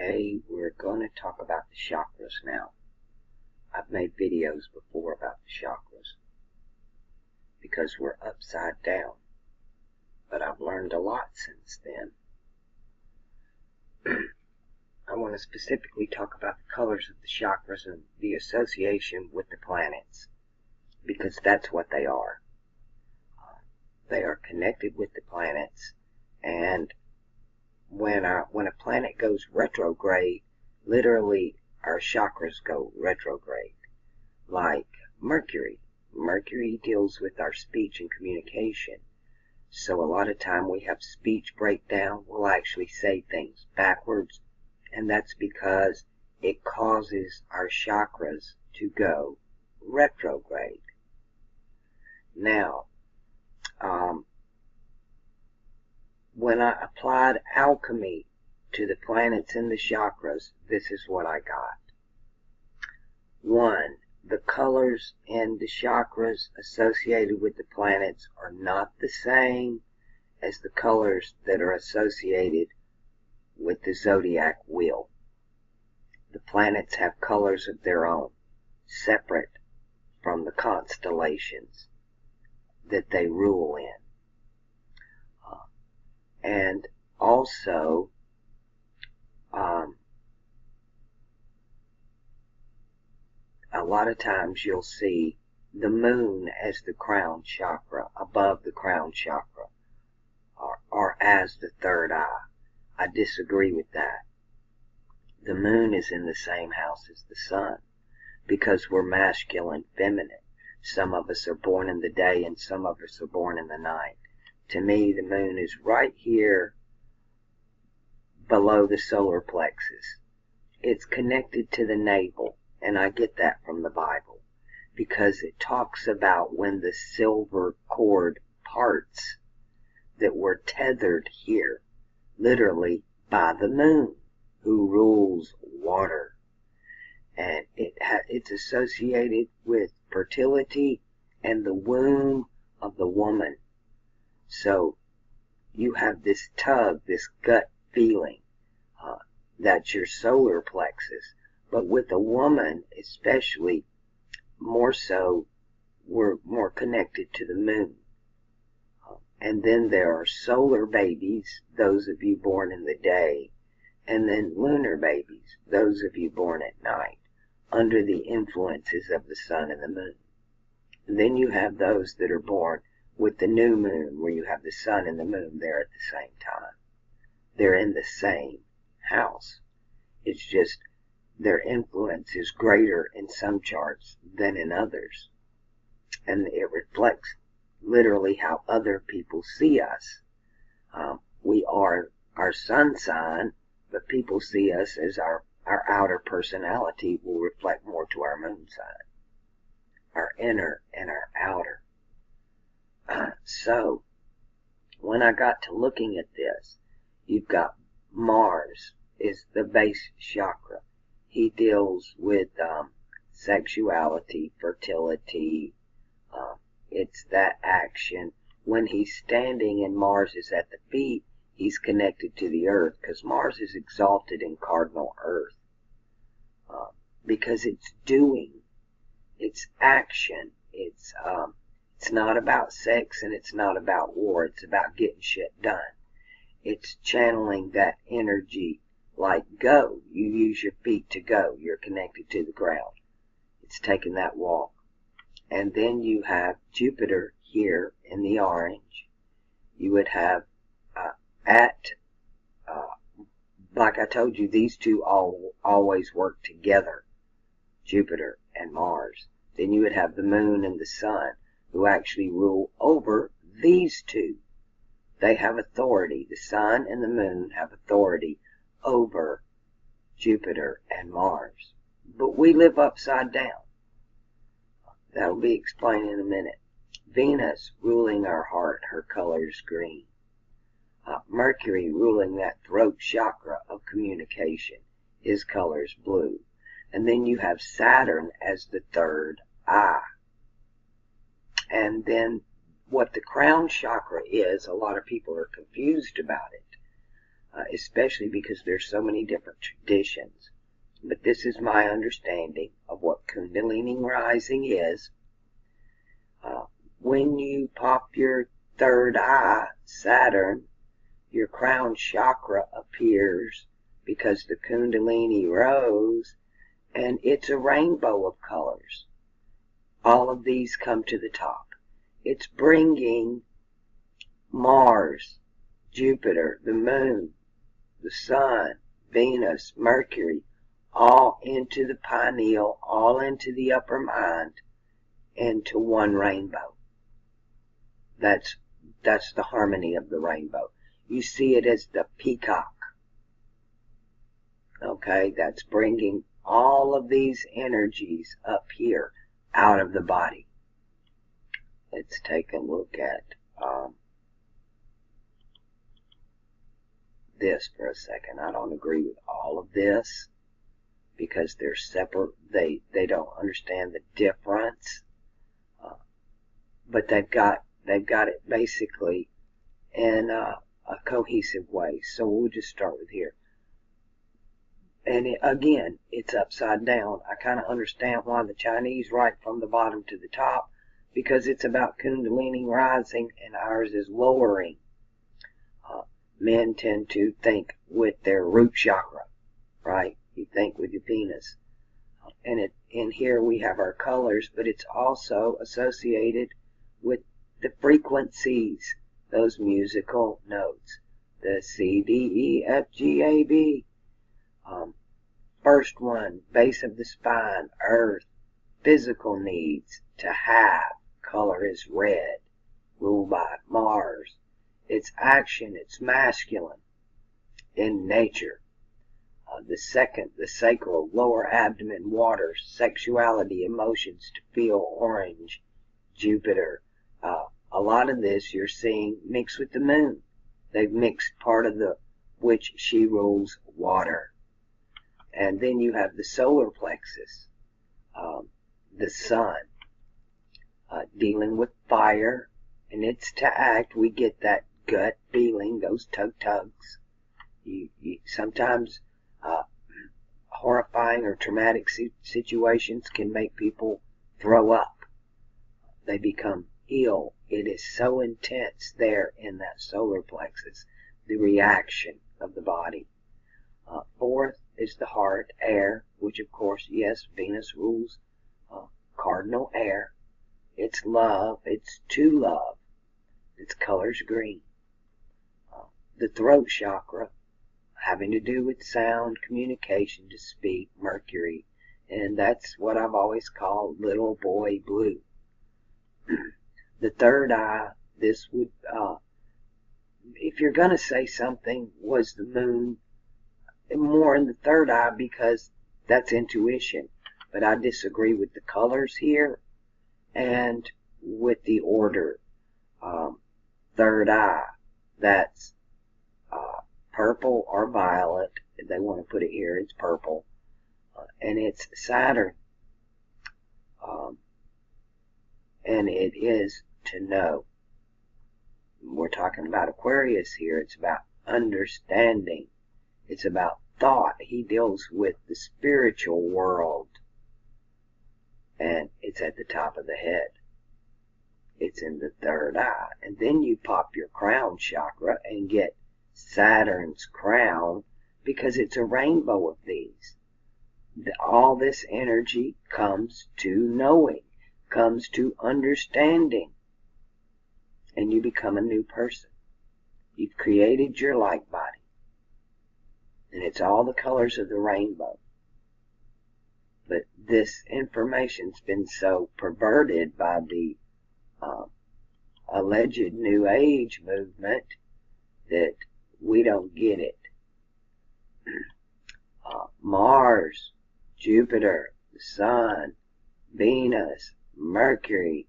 Okay, we're going to talk about the chakras now. I've made videos before about the chakras because we're upside down, but I've learned a lot since then. I want to specifically talk about the colors of the chakras and the association with the planets, because that's what they are. They are connected with the planets, and when a planet goes retrograde, literally our chakras go retrograde. Like Mercury. Mercury deals with our speech and communication. So a lot of time we have speech breakdown. We'll actually say things backwards, and that's because it causes our chakras to go retrograde. Now, when I applied alchemy to the planets and the chakras, this is what I got. 1. The colors in the chakras associated with the planets are not the same as the colors that are associated with the zodiac wheel. The planets have colors of their own, separate from the constellations that they rule in. And also, a lot of times you'll see the moon as the crown chakra, above the crown chakra, or as the third eye. I disagree with that. The moon is in the same house as the sun, because we're masculine, feminine. Some of us are born in the day and some of us are born in the night. To me, the moon is right here below the solar plexus. It's connected to the navel, and I get that from the Bible, because it talks about when the silver cord parts, that we're tethered here, literally, by the moon, who rules water. And it's associated with fertility and the womb of the woman. So you have this tug, this gut feeling, that's your solar plexus. But with a woman, especially, more so, we're more connected to the moon. And then there are solar babies, those of you born in the day, and then lunar babies, those of you born at night, under the influences of the sun and the moon. And then you have those that are born with the new moon, where you have the sun and the moon there at the same time. They're in the same house. It's just their influence is greater in some charts than in others. And it reflects literally how other people see us. We are our sun sign, but people see us as our outer personality will reflect more to our moon sign. Our inner and our outer. So, when I got to looking at this, you've got Mars is the base chakra. He deals with sexuality, fertility. It's that action. When he's standing and Mars is at the feet, he's connected to the earth, because Mars is exalted in cardinal earth. Because it's doing, it's action, it's not about sex and it's not about war, it's about getting shit done. It's channeling that energy like go. You use your feet to go. You're connected to the ground. It's taking that walk. And then you have Jupiter here in the orange. You would have like I told you, these two always work together, Jupiter and Mars. Then you would have the moon and the sun, who actually rule over these two. They have authority. The sun and the moon have authority over Jupiter and Mars. But we live upside down. That'll be explained in a minute. Venus ruling our heart, her color is green. Mercury ruling that throat chakra of communication, his color is blue. And then you have Saturn as the third eye. And then what the crown chakra is, a lot of people are confused about it. especially because there's so many different traditions. But this is my understanding of what Kundalini rising is. When you pop your third eye, Saturn, your crown chakra appears because the Kundalini rose, and it's a rainbow of colors. All of these come to the top. It's bringing Mars, Jupiter, the moon, the sun, Venus, Mercury, all into the pineal, all into the upper mind, into one rainbow. That's the harmony of the rainbow. You see it as the peacock. Okay, that's bringing all of these energies up here out of the body. Let's take a look at this for a second. I don't agree with all of this because they're separate. They don't understand the difference, but they've got it basically in a cohesive way. So we'll just start with here. And again, it's upside down. I kind of understand why the Chinese write from the bottom to the top, because it's about Kundalini rising and ours is lowering. Men tend to think with their root chakra, right? You think with your penis. And in here we have our colors, but it's also associated with the frequencies, those musical notes, the C, D, E, F, G, A, B. First one, base of the spine, earth, physical needs, to have, color is red, ruled by Mars. It's action, it's masculine in nature. The second, the sacral, lower abdomen, water, sexuality, emotions, to feel, orange, Jupiter. A lot of this you're seeing mixed with the moon. They've mixed part of which she rules water. And then you have the solar plexus, the sun, dealing with fire, and it's to act. We get that gut feeling, those tugs. You sometimes horrifying or traumatic situations can make people throw up. They become ill. It is so intense there in that solar plexus, the reaction of the body. Fourth is the heart, air, which of course, yes, Venus rules cardinal air. It's love. It's to love. Its color's green. The throat chakra, having to do with sound, communication, to speak, Mercury. And that's what I've always called little boy blue. The third eye, this would, if you're going to say something was the moon, more in the third eye because that's intuition. But I disagree with the colors here and with the order. Third eye, that's purple or violet. If they want to put it here, it's purple. And it's Saturn. And it is to know. We're talking about Aquarius here. It's about understanding. It's about thought. He deals with the spiritual world. And it's at the top of the head. It's in the third eye. And then you pop your crown chakra and get Saturn's crown, because it's a rainbow of these. All this energy comes to knowing, comes to understanding. And you become a new person. You've created your like body. And it's all the colors of the rainbow. But this information's been so perverted by the alleged New Age movement that we don't get it. Mars, Jupiter, the Sun, Venus, Mercury,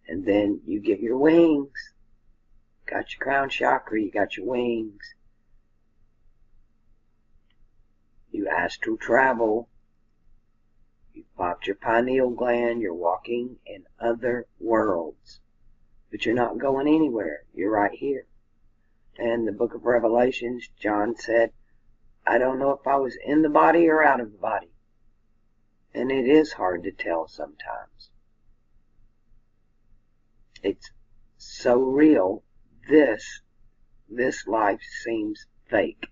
and then you get your wings. Got your crown chakra, you got your wings. You astral travel. You popped your pineal gland, you're walking in other worlds. But you're not going anywhere, you're right here. And the book of Revelations, John said, I don't know if I was in the body or out of the body. And it is hard to tell sometimes. It's so real. This life seems fake.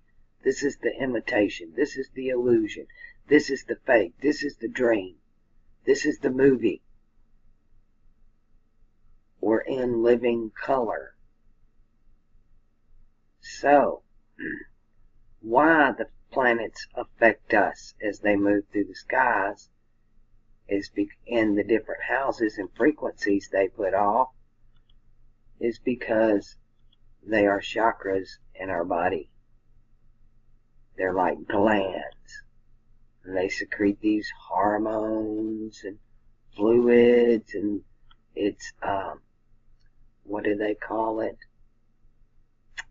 This is the imitation. This is the illusion. This is the fake. This is the dream. This is the movie. We're in living color. So, why the planets affect us as they move through the skies is in the different houses and frequencies they put off is because they are chakras in our body. They're like glands. And they secrete these hormones and fluids, and it's, what do they call it?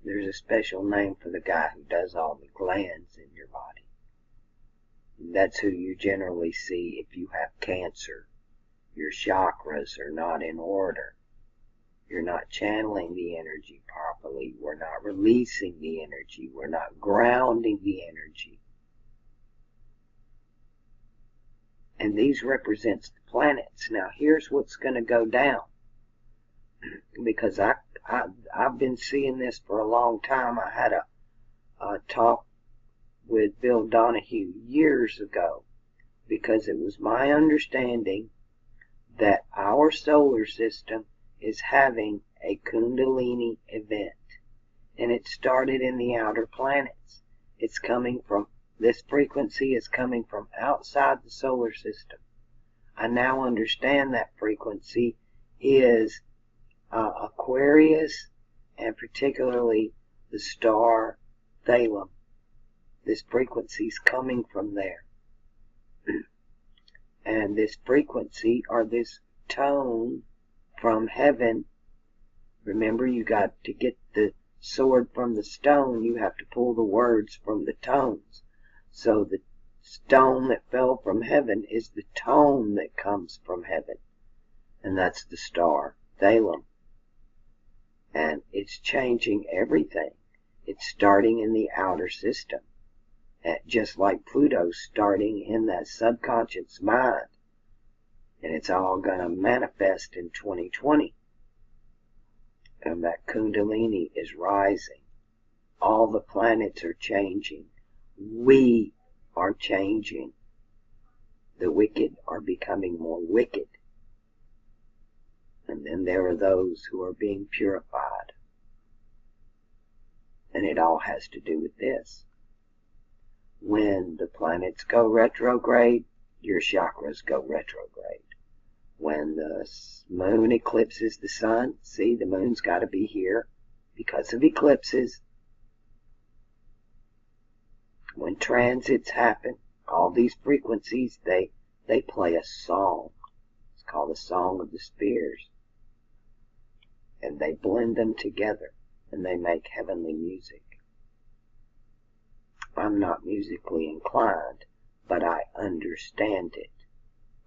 There's a special name for the guy who does all the glands in your body. That's who you generally see if you have cancer. Your chakras are not in order. You're not channeling the energy properly. We're not releasing the energy. We're not grounding the energy. And these represents the planets. Now here's what's going to go down. Because I've been seeing this for a long time. I had a talk with Bill Donahue years ago, because it was my understanding that our solar system is having a Kundalini event, and it started in the outer planets. It's coming from, this frequency is coming from outside the solar system. I now understand that frequency is Aquarius, and particularly the star Thalum. This frequency is coming from there. And this frequency, or this tone from heaven, remember, you got to get the sword from the stone, you have to pull the words from the tones. So the stone that fell from heaven is the tone that comes from heaven. And that's the star Thalum. And it's changing everything. It's starting in the outer system. Just like Pluto's starting in that subconscious mind. And it's all going to manifest in 2020. And that Kundalini is rising. All the planets are changing. We are changing. The wicked are becoming more wicked. And then there are those who are being purified. And it all has to do with this. When the planets go retrograde, your chakras go retrograde. When the moon eclipses the sun, see, the moon's got to be here because of eclipses. When transits happen, all these frequencies, they play a song. It's called the Song of the Spheres. And they blend them together, and they make heavenly music. I'm not musically inclined, but I understand it.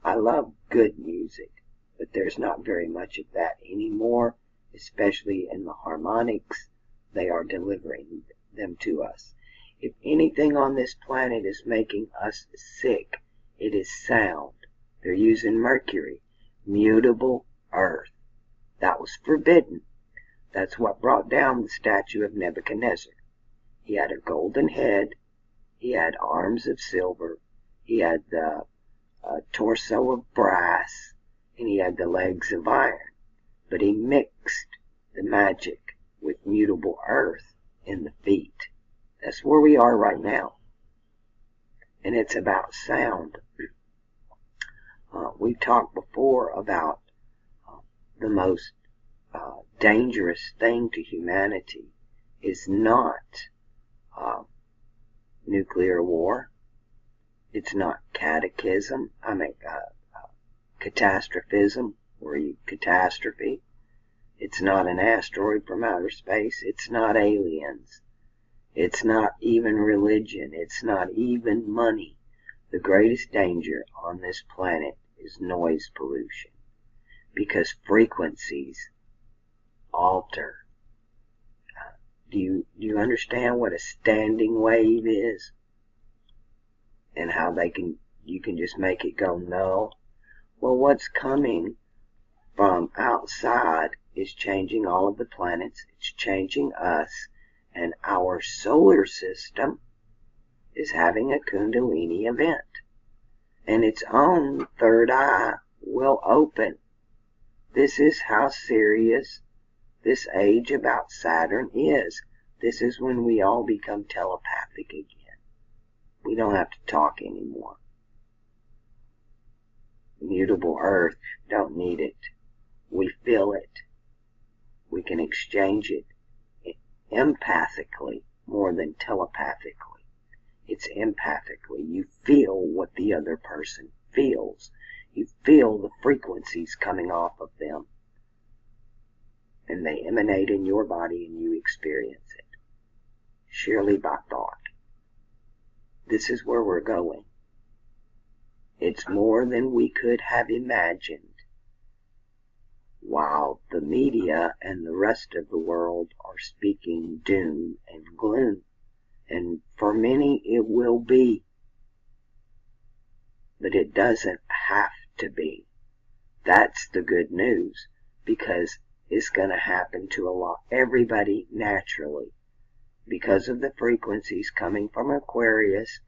I love good music, but there's not very much of that anymore, especially in the harmonics they are delivering them to us. If anything on this planet is making us sick, it is sound. They're using mercury, mutable earth. That was forbidden. That's what brought down the statue of Nebuchadnezzar. He had a golden head. He had arms of silver. He had the torso of brass. And he had the legs of iron. But he mixed the magic with mutable earth in the feet. That's where we are right now. And it's about sound. We've talked before about the most dangerous thing to humanity is not nuclear war. It's not catastrophism, or catastrophe. It's not an asteroid from outer space. It's not aliens. It's not even religion. It's not even money. The greatest danger on this planet is noise pollution, because frequencies alter Do you understand what a standing wave is? And how you can just make it go null? Well, what's coming from outside is changing all of the planets. It's changing us. And our solar system is having a Kundalini event. And its own third eye will open. This is how serious this age about Saturn is. This is when we all become telepathic again. We don't have to talk anymore. Mutable Earth, don't need it. We feel it. We can exchange it empathically more than telepathically. It's empathically. You feel what the other person feels. You feel the frequencies coming off of them. And they emanate in your body and you experience it. Surely by thought. This is where we're going. It's more than we could have imagined. While the media and the rest of the world are speaking doom and gloom. And for many it will be. But it doesn't have to be. That's the good news. Because it's going to happen to everybody naturally. Because of the frequencies coming from Aquarius,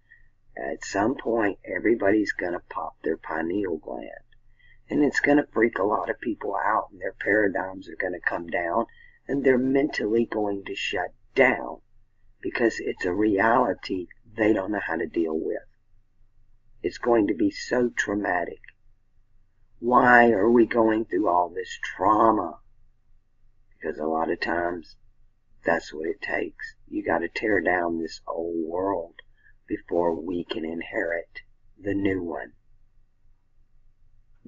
at some point everybody's going to pop their pineal gland. And it's going to freak a lot of people out, and their paradigms are going to come down, and they're mentally going to shut down. Because it's a reality they don't know how to deal with. It's going to be so traumatic. Why are we going through all this trauma? Because a lot of times, that's what it takes. You got to tear down this old world before we can inherit the new one.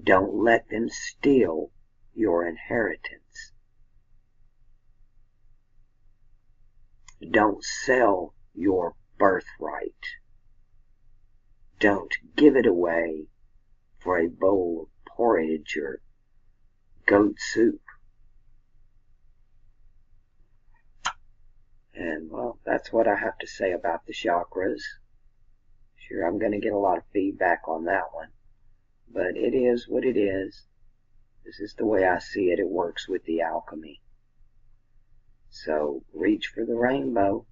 Don't let them steal your inheritance. Don't sell your birthright. Don't give it away for a bowl of porridge or goat soup. And, well, that's what I have to say about the chakras. Sure, I'm going to get a lot of feedback on that one. But it is what it is. This is the way I see it. It works with the alchemy. So, reach for the rainbow.